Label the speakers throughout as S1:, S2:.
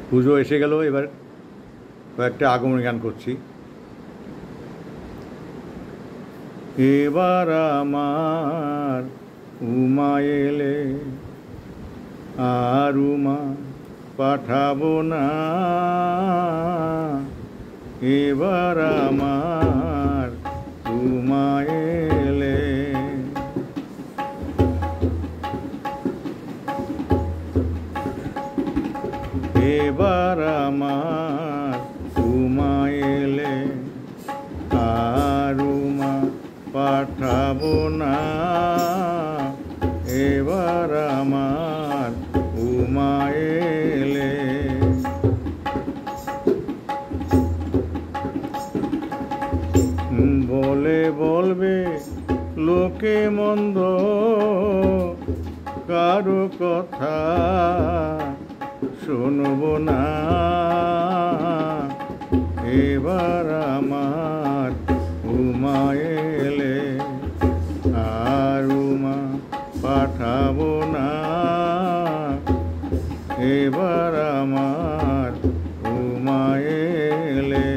S1: পুজো এসে গেল, এবার কয়েকটা আগমনী গান করছি। এবার আমার উমা এলে আর উমা পাঠাবো না, এবার আমার উমা এলে। এবার আমার উমা এলে আর উমা পাঠাবো না, এবার আমার উমা এলে। বলে বলবে লোকে মন্দ, কারো কথা শুনবো না, এবার আমার উমা এলে আর উমা পাঠাবো না, এবার আমার উমা এলে।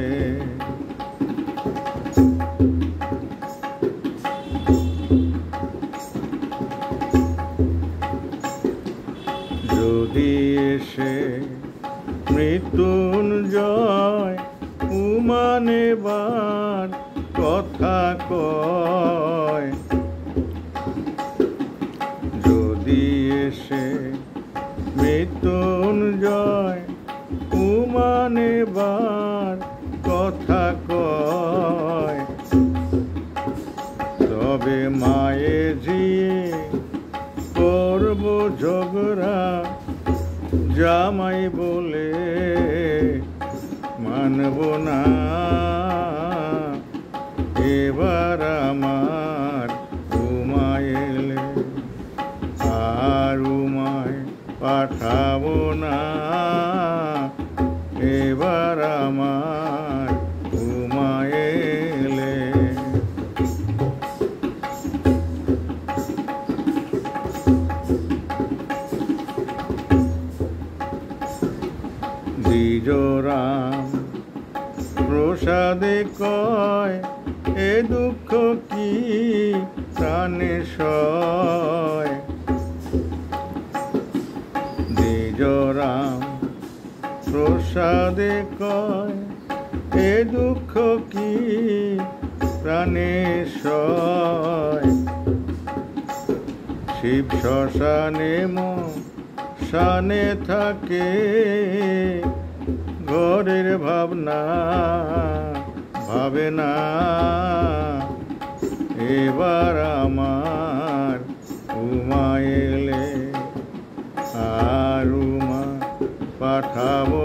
S1: যদি এসে মৃত্যুঞ্জয় উমা নেবার কথা কয়, যদি এসে মৃত্যুঞ্জয় উমা নেবার কথা কয়, তবে মায়ে জিয়ে করব ঝগড়া, জামাই বলে মানব না, এবার আমার উমা এলে আর উমায় পাঠাবো না, এবার আমার উমা এলে। দ্বিজরাম প্রসাদে কয়, এ দুঃখ কি প্রাণে সয়, দ্বিজরাম প্রসাদে কয়, এ দুঃখ কি প্রাণে সয়, শিব শ্মশানে মশানে থাকে, ঘরের ভাবনা ভাবে না, এবার আমার উমা এলে আর উমা পাঠাবো